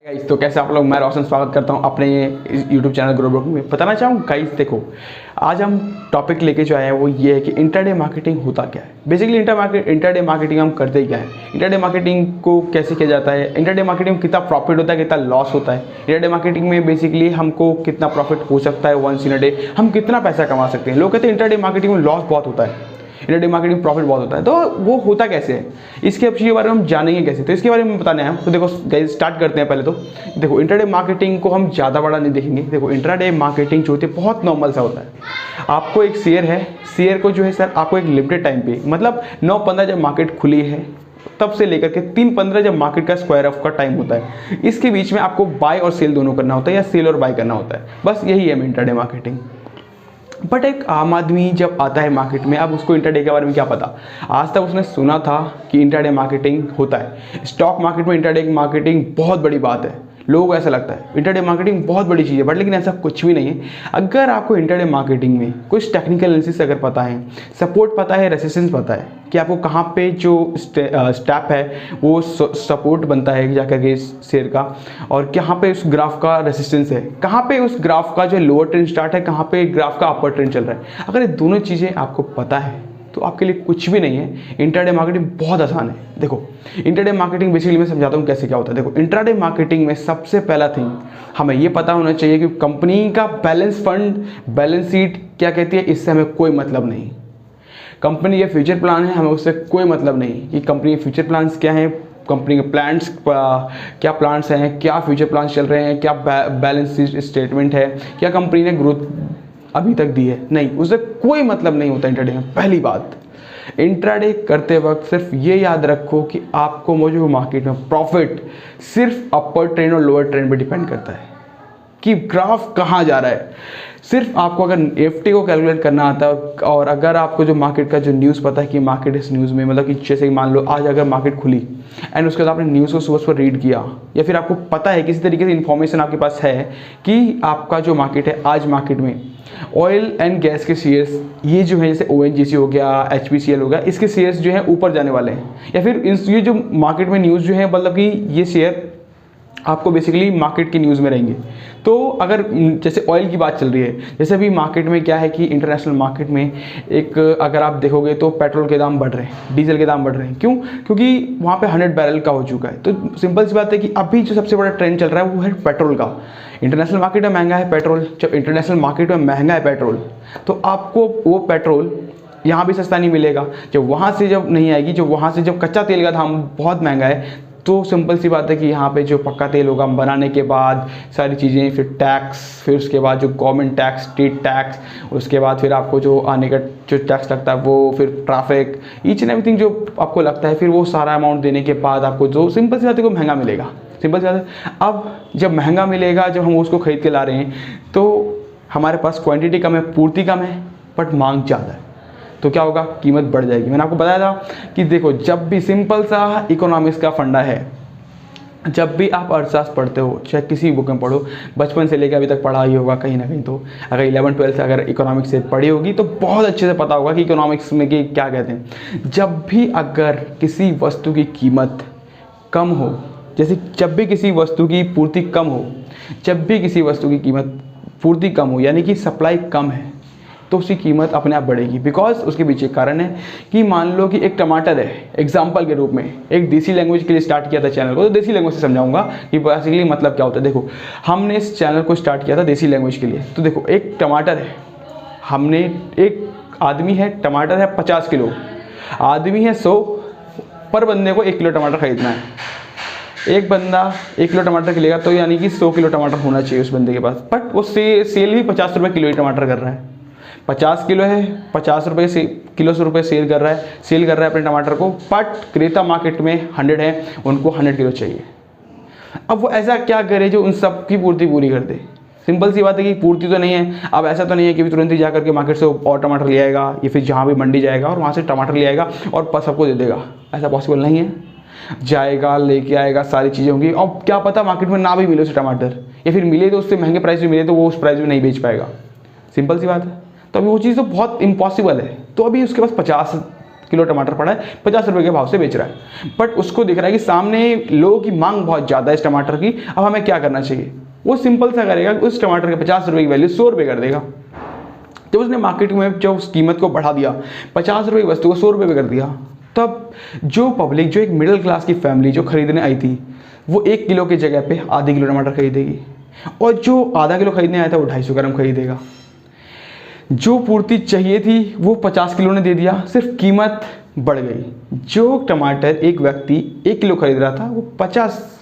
Guys तो कैसे आप लोग। मैं रोशन स्वागत करता हूं अपने यूट्यूब चैनल ग्रो ब्रोकिंग में। बताना चाहूँ गाइस, देखो आज हम टॉपिक लेके जो आए हैं वो ये है कि इंट्राडे मार्केटिंग होता क्या है। बेसिकली इंट्राडे मार्केटिंग हम करते क्या है, इंट्राडे मार्केटिंग को कैसे किया जाता है, इंट्राडे मार्केटिंग में कितना प्रॉफिट होता है, कितना लॉस होता है, इंट्राडे मार्केटिंग में बेसिकली हमको कितना प्रॉफिट हो सकता है वंस इन अ डे, हम कितना पैसा कमा सकते हैं। लोग कहते हैं इंट्राडे मार्केटिंग में लॉस बहुत होता है, इंट्राडे मार्केटिंग प्रॉफिट बहुत होता है। तो वो होता कैसे है, इसके अब बारे में हम जानेंगे कैसे, तो इसके बारे में बताने हैं। तो देखो गाइस स्टार्ट करते हैं। पहले तो देखो इंट्राडे मार्केटिंग को हम ज़्यादा बड़ा नहीं देखेंगे। देखो इंट्राडे मार्केटिंग जो होती है बहुत नॉर्मल सा होता है। आपको एक शेयर है, शेयर को जो है सर आपको एक लिमिटेड टाइम पे, मतलब 9:15 जब मार्केट खुली है तब से लेकर के 3:15 जब मार्केट का स्क्वायर ऑफ का टाइम होता है, इसके बीच में आपको बाय और सेल दोनों करना होता है या सेल और बाय करना होता है। बस यही है इंट्राडे मार्केटिंग। बट एक आम आदमी जब आता है मार्केट में, अब उसको इंट्राडे के बारे में क्या पता। आज तक उसने सुना था कि इंट्राडे मार्केटिंग होता है। स्टॉक मार्केट में इंट्राडे मार्केटिंग बहुत बड़ी बात है, लोगों को ऐसा लगता है इंट्राडे मार्केटिंग बहुत बड़ी चीज़ है, बट लेकिन ऐसा कुछ भी नहीं है। अगर आपको इंट्राडे मार्केटिंग में कुछ टेक्निकल एनालिसिस अगर पता है, सपोर्ट पता है, रेसिस्टेंस पता है कि आपको कहाँ पे जो स्टेप है वो सपोर्ट बनता है जाकर के शेयर का, और कहाँ पे उस ग्राफ का रेसिस्टेंस है, कहाँ पे उस ग्राफ का जो लोअर ट्रेंड स्टार्ट है, कहाँ पे ग्राफ का अपर ट्रेंड चल रहा है। अगर ये दोनों चीज़ें आपको पता है तो आपके लिए कुछ भी नहीं है। इंट्राडे मार्केटिंग बहुत आसान है। देखो इंट्राडे मार्केटिंग बेसिकली मैं समझाता हूँ कैसे क्या होता है। देखो इंट्राडे मार्केटिंग में सबसे पहला थिंग हमें ये पता होना चाहिए कि कंपनी का बैलेंस फंड, बैलेंस शीट क्या कहती है, इससे हमें कोई मतलब नहीं। कंपनी ये फ्यूचर प्लान है, हमें उससे कोई मतलब नहीं कि कंपनी के फ्यूचर प्लान्स क्या हैं, कंपनी के प्लान्स क्या प्लान्स हैं, क्या फ्यूचर प्लान्स चल रहे हैं, क्या बैलेंस शीट स्टेटमेंट है, क्या कंपनी ने ग्रोथ अभी तक दी है, नहीं, उससे कोई मतलब नहीं होता इंट्राडे में। पहली बात, इंट्राडे करते वक्त सिर्फ ये याद रखो कि आपको मौजूदा मार्केट में प्रॉफिट सिर्फ अपर ट्रेंड और लोअर ट्रेंड पे डिपेंड करता है कि ग्राफ कहाँ जा रहा है। सिर्फ आपको अगर निफ्टी को कैलकुलेट करना आता है और अगर आपको जो मार्केट का जो न्यूज़ पता है कि मार्केट इस न्यूज़ में, मतलब कि जैसे मान लो आज अगर मार्केट खुली एंड उसके बाद आपने न्यूज़ को सुबह सुबह रीड किया, या फिर आपको पता है किसी तरीके से इन्फॉर्मेशन आपके पास है कि आपका जो मार्केट है, आज मार्केट में ऑयल एंड गैस के शेयर्स ये जो है जैसे ONGC हो गया, HPCL हो गया, इसके शेयर्स जो है ऊपर जाने वाले हैं, या फिर ये जो मार्केट में न्यूज़ जो है मतलब कि ये शेयर आपको बेसिकली मार्केट की न्यूज़ में रहेंगे। तो अगर जैसे ऑयल की बात चल रही है, जैसे अभी मार्केट में क्या है कि इंटरनेशनल मार्केट में एक अगर आप देखोगे तो पेट्रोल के दाम बढ़ रहे हैं, डीजल के दाम बढ़ रहे हैं। क्यों? क्योंकि वहाँ पे 100 बैरल का हो चुका है। तो सिंपल सी बात है कि अभी जो सबसे बड़ा ट्रेंड चल रहा है वो है पेट्रोल का। इंटरनेशनल मार्केट में महंगा है पेट्रोल, जब इंटरनेशनल मार्केट में महंगा है पेट्रोल तो आपको वो पेट्रोल यहाँ भी सस्ता नहीं मिलेगा। जब वहाँ से जब नहीं आएगी, जब वहाँ से जब कच्चा तेल का दाम बहुत महंगा है, तो सिंपल सी बात है कि यहाँ पे जो पक्का तेल होगा बनाने के बाद सारी चीज़ें, फिर टैक्स, फिर उसके बाद जो गवर्नमेंट टैक्स, स्टेट टैक्स, उसके बाद फिर आपको जो आने का जो टैक्स लगता है वो, फिर ट्रैफिक, ईच एंड एवरीथिंग जो आपको लगता है, फिर वो सारा अमाउंट देने के बाद आपको जो सिंपल सी बात है को महंगा मिलेगा। सिंपल सी बात है। अब जब महंगा मिलेगा, जब हम उसको खरीद के ला रहे हैं तो हमारे पास क्वान्टिटी कम है, पूर्ति कम है, बट मांग ज़्यादा है, तो क्या होगा, कीमत बढ़ जाएगी। मैंने आपको बताया था कि देखो जब भी सिंपल सा इकोनॉमिक्स का फंडा है, जब भी आप अर्थशास्त्र पढ़ते हो, चाहे किसी बुक में पढ़ो, बचपन से लेकर अभी तक पढ़ा ही होगा कहीं ना कहीं, तो अगर 11-12 से अगर इकोनॉमिक्स से पढ़ी होगी तो बहुत अच्छे से पता होगा कि इकोनॉमिक्स में कि क्या कहते हैं। जब भी अगर किसी वस्तु की कीमत कम हो, जैसे जब भी किसी वस्तु की पूर्ति कम हो, जब भी किसी वस्तु की कीमत पूर्ति कम हो, यानी कि सप्लाई कम है, तो उसकी कीमत अपने आप बढ़ेगी। बिकॉज उसके पीछे कारण है कि मान लो कि एक टमाटर है, एग्जाम्पल के रूप में, एक देसी लैंग्वेज के लिए स्टार्ट किया था चैनल को, तो देसी लैंग्वेज से समझाऊंगा कि बेसिकली मतलब क्या होता है। देखो हमने इस चैनल को स्टार्ट किया था देसी लैंग्वेज के लिए। तो देखो एक टमाटर है, हमने एक आदमी है, टमाटर है 50 किलो, आदमी है 100, पर बंदे को 1 किलो टमाटर खरीदना है। एक बंदा 1 किलो टमाटर खिलेगा तो यानी कि 100 किलो टमाटर होना चाहिए उस बंदे के पास, बट वो सेल भी 50 रुपये किलो ही टमाटर कर रहा है। 50 किलो है, 50 रुपये से किलो 100 रुपये सेल कर रहा है अपने टमाटर को, बट क्रेता मार्केट में 100 है, उनको 100 किलो चाहिए। अब वो ऐसा क्या करे जो उन सब की पूर्ति पूरी कर दे। सिंपल सी बात है कि पूर्ति तो नहीं है। अब ऐसा तो नहीं है कि तुरंत ही जाकर के मार्केट से और टमाटर ले आएगा, या फिर जहाँ भी मंडी जाएगा और वहाँ से टमाटर ले आएगा और सबको दे देगा, ऐसा पॉसिबल नहीं है। जाएगा, लेके आएगा, सारी चीज़ें होंगी, और क्या पता मार्केट में ना भी मिले उसे टमाटर, या फिर मिले तो उससे महंगे प्राइस में मिले तो वो उस प्राइस में नहीं बेच पाएगा। सिंपल सी बात है। तो अभी वो चीज़ तो बहुत इम्पॉसिबल है। तो अभी उसके पास किलो टमाटर पड़ा है, 50 रुपये के भाव से बेच रहा है, बट उसको दिख रहा है कि सामने लोगों की मांग बहुत ज़्यादा है इस टमाटर की, अब हमें क्या करना चाहिए। वो सिंपल सा करेगा, उस टमाटर के 50 रुपये की वैल्यू 100 रुपये कर देगा। जब उसने मार्केट में जो उस कीमत को बढ़ा दिया, 50 रुपये की वस्तु को 100 रुपये पे कर दिया, तब जो पब्लिक, जो एक मिडिल क्लास की फैमिली जो खरीदने आई थी, वो 1 किलो की जगह पे आधे किलो टमाटर खरीदेगी, और जो आधा किलो खरीदने आया था वो 250 ग्राम खरीदेगा। जो पूर्ति चाहिए थी वो 50 किलो ने दे दिया, सिर्फ कीमत बढ़ गई। जो टमाटर एक व्यक्ति 1 किलो खरीद रहा था वो 50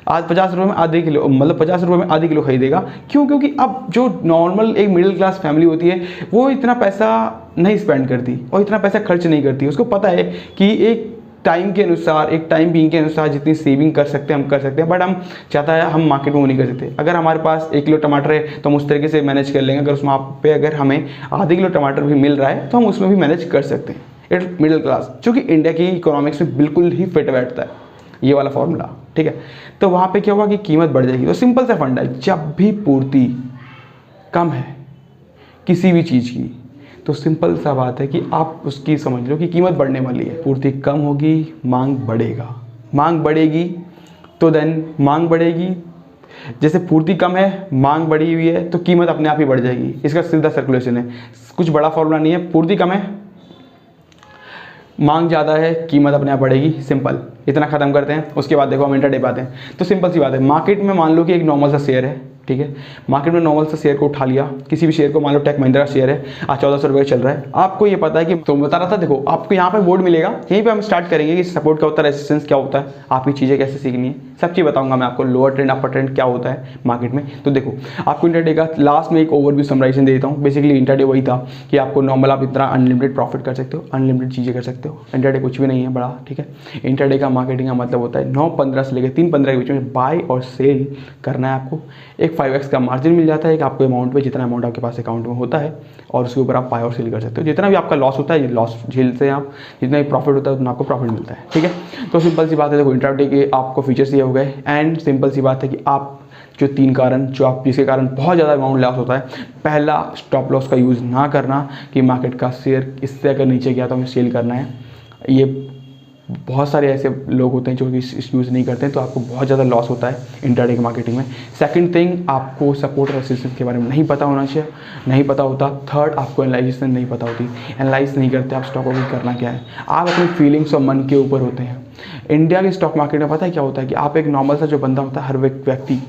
रुपये में आधे किलो, मतलब 50 रुपये में आधे किलो खरीदेगा। क्यों? क्योंकि अब जो नॉर्मल एक मिडिल क्लास फैमिली होती है वो इतना पैसा नहीं स्पेंड करती और इतना पैसा खर्च नहीं करती। उसको पता है कि एक टाइम के अनुसार, एक टाइम बीइंग के अनुसार जितनी सेविंग कर सकते हैं हम कर सकते हैं, बट हम चाहता है हम मार्केट में वो नहीं कर सकते। अगर हमारे पास 1 किलो टमाटर है तो हम उस तरीके से मैनेज कर लेंगे, अगर उसमें आप पे अगर हमें आधे किलो टमाटर भी मिल रहा है तो हम उसमें भी मैनेज कर सकते हैं। इट मिडिल क्लास, जो कि इंडिया की इकोनॉमिक्स में बिल्कुल ही फिट बैठता है ये वाला फॉर्मूला, ठीक है। तो वहाँ पे क्या होगा कि कीमत बढ़ जाएगी। तो सिंपल सा फंडा है, जब भी पूर्ति कम है किसी भी चीज़ की, तो सिंपल सा बात है कि आप उसकी समझ लो कि कीमत बढ़ने वाली है। पूर्ति कम होगी, मांग बढ़ेगा, मांग बढ़ेगी तो देन मांग बढ़ेगी। जैसे पूर्ति कम है, मांग बढ़ी हुई है, तो कीमत अपने आप ही बढ़ जाएगी। इसका सीधा सर्कुलेशन है, कुछ बड़ा फॉर्मूला नहीं है। पूर्ति कम है, मांग ज़्यादा है, कीमत अपने आप बढ़ेगी। सिंपल, इतना खत्म करते हैं। उसके बाद देखो हम इंटरडे पे आते हैं। तो सिंपल सी बात है, मार्केट में मान लो कि एक नॉर्मल सा शेयर है, ठीक है। मार्केट में नॉर्मल सा शेयर को उठा लिया, किसी भी शेयर को, मान लो टेक महिंद्रा का शेयर है, आज 1400 रुपये चल रहा है। आपको ये पता है कि, तो बता रहा था, देखो आपको यहाँ पे बोर्ड मिलेगा, यहीं पे हम स्टार्ट करेंगे कि सपोर्ट क्या होता है, रेजिस्टेंस क्या होता है, आपकी चीज़ें कैसे सीखनी है, सब चीज़ बताऊंगा मैं आपको। लोअर ट्रेंड, अपर ट्रेंड क्या होता है मार्केट में। तो देखो आपको इंटरडे का लास्ट में एक ओवरव्यू समराइजेशन दे देता हूँ। बेसिकली इंटरडे वही था कि आपको नॉर्मल आप इतना अनलिमिटेड प्रॉफिट कर सकते हो, अनलिमिटेड चीज़ें कर सकते हो। इंटरडे कुछ भी नहीं है बड़ा, ठीक है। इंटरडे का मार्केटिंग का मतलब होता है 9:15 से लेकर 3:15 के बीच में बाय और सेल करना है आपको। एक 5x का मार्जिन मिल जाता है एक आपको अमाउंट पे, जितना अमाउंट आपके पास अकाउंट में होता है, और उसके ऊपर आप बाय और सेल कर सकते हो। जितना भी आपका लॉस होता है, ये लॉस झेलते हैं आप, जितना भी प्रॉफिट होता है उतना आपको प्रॉफिट मिलता है, ठीक है। तो सिंपल सी बात है, देखो इंट्राडे के आपको फीचर्स ये हो गए। एंड सिंपल सी बात है कि आप जो 3 कारण जो आप जिसके कारण बहुत ज़्यादा अमाउंट लॉस होता है, पहला स्टॉप लॉस का यूज़ ना करना कि मार्केट का शेयर इससे अगर नीचे गया तो हमें सेल करना है। ये बहुत सारे ऐसे लोग होते हैं जो इस यूज़ नहीं करते हैं, तो आपको बहुत ज़्यादा लॉस होता है इंट्राडे की मार्केटिंग में। सेकंड थिंग, आपको सपोर्ट रेजिस्टेंस के बारे में नहीं पता होना चाहिए, नहीं पता होता। थर्ड, आपको एनालिसिस नहीं पता होती, एनालाइज नहीं करते आप स्टॉक को करना क्या है, आप अपनी फीलिंग्स और मन के ऊपर होते हैं। इंडिया की स्टॉक मार्केट में पता है क्या होता है कि आप एक नॉर्मल सा जो बंदा होता है, हर व्यक्ति,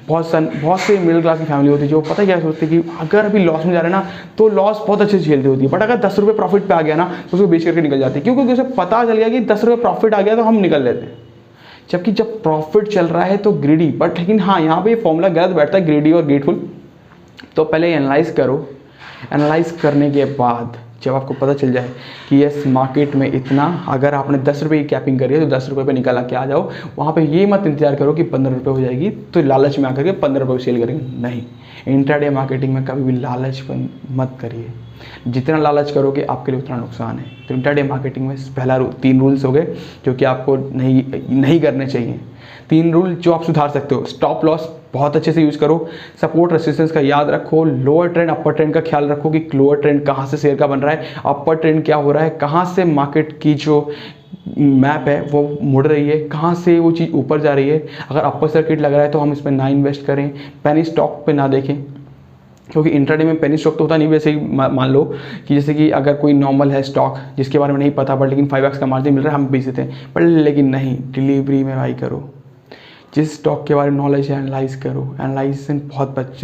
बहुत से मिडिल क्लास की फैमिली होती है जो पता है क्या सोचते हैं कि अगर अभी लॉस में जा रहे हैं ना तो लॉस बहुत अच्छे से झेलती होती है, बट अगर 10 रुपये प्रॉफिट पे आ गया ना तो उसको बेच करके निकल जाती है। क्योंकि उसे पता चल गया कि 10 रुपये प्रॉफिट आ गया तो हम निकल लेते हैं। जबकि जब प्रॉफिट चल रहा है तो ग्रीडी, बट लेकिन हाँ यहाँ पे ये फॉर्मूला गलत बैठता है, ग्रीडी और ग्रेटफुल। तो पहले एनालाइज करो, एनालाइज करने के बाद जब आपको पता चल जाए कि यस मार्केट में इतना, अगर आपने 10 रुपये की कैपिंग करी है तो 10 रुपये पे निकल के आ जाओ। वहाँ पे ये मत इंतजार करो कि 15 रुपये हो जाएगी तो लालच में आकर के 15 रुपये सेल करेंगे, नहीं। इंट्राडे मार्केटिंग में कभी भी लालच मत करिए, जितना लालच करोगे आपके लिए उतना नुकसान है। तो इंट्राडे मार्केटिंग में पहला 3 रूल्स हो गए जो कि आपको नहीं करने चाहिए। 3 रूल जो आप सुधार सकते हो। स्टॉप लॉस बहुत अच्छे से यूज़ करो, सपोर्ट रेजिस्टेंस का याद रखो, लोअर ट्रेंड अपर ट्रेंड का ख्याल रखो कि लोअर ट्रेंड कहाँ से शेयर का बन रहा है, अपर ट्रेंड क्या हो रहा है, कहाँ से मार्केट की जो मैप है वो मुड़ रही है, कहाँ से वो चीज़ ऊपर जा रही है। अगर अपर सर्किट लग रहा है तो हम इसमें ना इन्वेस्ट करें, पेनी स्टॉक पे ना देखें, क्योंकि इंट्राडे में पेनी स्टॉक तो होता नहीं। वैसे ही मान लो कि जैसे कि अगर कोई नॉर्मल है स्टॉक जिसके बारे में नहीं पता बट लेकिन 5x का मार्जिन मिल रहा है, हम बेच देते हैं, पर लेकिन नहीं, डिलीवरी में बाई करो। जिस स्टॉक के बारे में नॉलेज है एनालाइज करो, एनालाइजेशन बहुत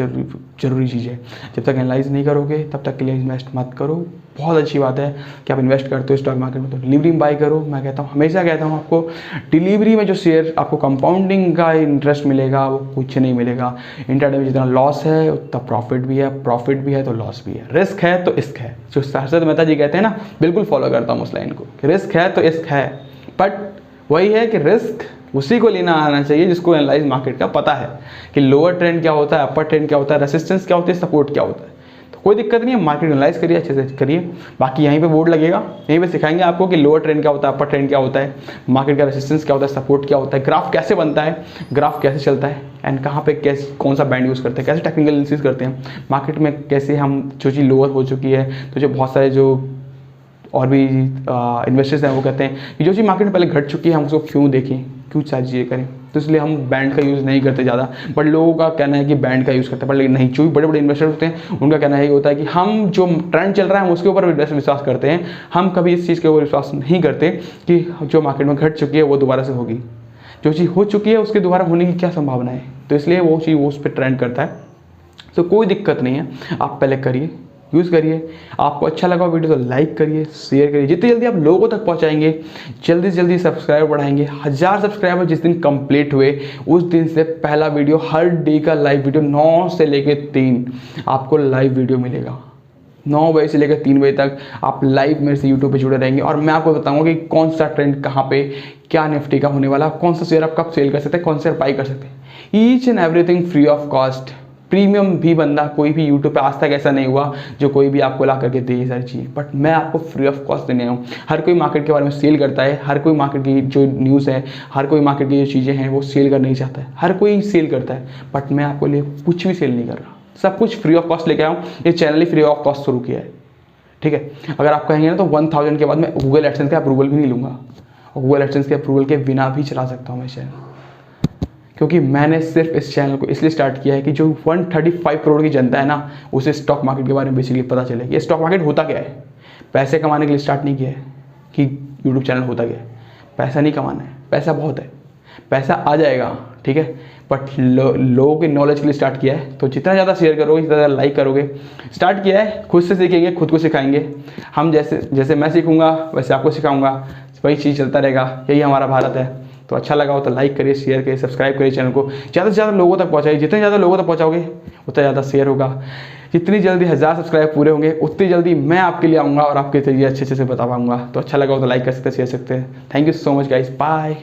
जरूरी चीज़ है। जब तक एनालाइज नहीं करोगे तब तक के लिए इन्वेस्ट मत करो। बहुत अच्छी बात है कि आप इन्वेस्ट करते हो स्टॉक मार्केट में, तो डिलीवरी में बाई करो। मैं कहता हूँ, हमेशा कहता हूँ आपको, डिलीवरी में जो शेयर आपको कंपाउंडिंग का इंटरेस्ट मिलेगा वो कुछ नहीं मिलेगा। इंट्राडे में जितना लॉस है उतना प्रॉफिट भी है तो लॉस भी है, रिस्क है तो इश्क है। जो हर्षद मेहता जी कहते हैं ना, बिल्कुल फॉलो करता हूँ उस लाइन को, रिस्क है तो इश्क है। बट वही है कि रिस्क उसी को लेना आना चाहिए जिसको एनालाइज मार्केट का पता है कि लोअर ट्रेंड क्या होता है, अपर ट्रेंड क्या होता है, रेसिस्टेंस क्या होती है, सपोर्ट क्या होता है। तो कोई दिक्कत नहीं है, मार्केट एनालाइज करिए, अच्छे से करिए। बाकी यहीं पे बोर्ड लगेगा, यहीं पे सिखाएंगे आपको कि लोअर ट्रेंड क्या होता है, अपर ट्रेंड क्या होता है, मार्केट का रेसिस्टेंस क्या होता है, सपोर्ट क्या होता है, ग्राफ कैसे बनता है, ग्राफ कैसे चलता है, एंड कहाँ पे कैसे कौन सा बैंड यूज़ करते हैं, कैसे टेक्निकल एनालिसिस करते हैं मार्केट में, कैसे हम जो चीज़ लोअर हो चुकी है तो जो बहुत सारे जो और भी इन्वेस्टर्स हैं वो कहते हैं कि जो चीज़ मार्केट में पहले घट चुकी है हम उसको क्यों देखें, क्यों सारी चीज़ें करें। तो इसलिए हम बैंड का यूज़ नहीं करते ज़्यादा, बट लोगों का कहना है कि बैंड का यूज़ करते हैं, पर लेकिन नहीं, जो भी बड़े बड़े इन्वेस्टर होते हैं उनका कहना है होता है कि हम जो ट्रेंड चल रहा है हम उसके ऊपर विश्वास करते हैं, हम कभी इस चीज़ के ऊपर विश्वास नहीं करते कि जो मार्केट में घट चुकी है वो दोबारा से होगी, जो चीज़ हो चुकी है उसके दोबारा होने की क्या संभावना है। तो इसलिए वो चीज़ वो उस पर ट्रेंड करता है। तो कोई दिक्कत नहीं है, आप पहले करिए, यूज़ करिए। आपको अच्छा लगा वीडियो तो लाइक करिए, शेयर करिए। जितनी जल्दी आप लोगों तक पहुंचाएंगे, जल्दी से जल्दी सब्सक्राइबर बढ़ाएंगे। 1000 सब्सक्राइबर जिस दिन कंप्लीट हुए उस दिन से पहला वीडियो, हर डे का लाइव वीडियो 9 से लेकर 3 आपको लाइव वीडियो मिलेगा। 9 बजे से लेकर 3 बजे तक आप लाइव मेरे से यूट्यूब पे जुड़े रहेंगे और मैं आपको बताऊंगा कि कौन सा ट्रेंड कहाँ पे, क्या निफ्टी का होने वाला, कौन सा शेयर आप कब सेल कर सकते हैं, कौन सा बाई कर सकते हैं। Each and everything free of cost. Premium भी बंदा कोई भी यूट्यूब पे आज तक ऐसा नहीं हुआ जो कोई भी आपको ला करके दे ये सारी चीज़ें, बट मैं आपको फ्री ऑफ कॉस्ट देने आया हूँ। हर कोई मार्केट के बारे में सेल करता है, हर कोई मार्केट की जो न्यूज़ है, हर कोई मार्केट की जो चीज़ें हैं वो सेल करना नहीं चाहता है, हर कोई सेल करता है, बट मैं आपको लिए कुछ भी सेल नहीं कर रहा, सब कुछ फ्री ऑफ कॉस्ट लेके आया हूँ। ये channel he free of cost शुरू किया है, ठीक है। अगर आप कहेंगे ना तो 1000 के बाद मैं गूगल एडसेंस का अप्रूवल भी नहीं लूँगा, और गूगल एडसेंस के अप्रूवल के बिना भी चला सकता हूँ मैं चैनल, क्योंकि मैंने सिर्फ इस चैनल को इसलिए स्टार्ट किया है कि जो 135 करोड़ की जनता है ना उसे स्टॉक मार्केट के बारे में बेसिकली पता चले कि स्टॉक मार्केट होता क्या है। पैसे कमाने के लिए स्टार्ट नहीं किया है कि यूट्यूब चैनल होता क्या है, पैसा नहीं कमाना है, पैसा बहुत है, पैसा आ जाएगा, ठीक है, बट लोगों की नॉलेज के लिए स्टार्ट किया है। तो जितना ज़्यादा शेयर करोगे, जितना ज़्यादा लाइक करोगे, स्टार्ट किया है, खुद से सीखेंगे, खुद को सिखाएंगे। हम जैसे मैं सीखूंगा वैसे आपको सिखाऊंगा, वही चीज़ चलता रहेगा, यही हमारा भारत है। तो अच्छा लगा हो तो लाइक करिए, शेयर करिए, सब्सक्राइब करिए चैनल को, ज़्यादा से ज़्यादा लोगों तक पहुँचाइए। जितने ज़्यादा लोगों तक पहुँचाओगे उतना ज़्यादा शेयर होगा। जितनी जल्दी 1000 सब्सक्राइब पूरे होंगे उतनी जल्दी मैं आपके लिए आऊँगा और आपके तरीके अच्छे से बता पाऊँगा। तो अच्छा लगा हो तो लाइक कर सकते हैं, शेयर सकते हैं। Thank you so much guys, bye.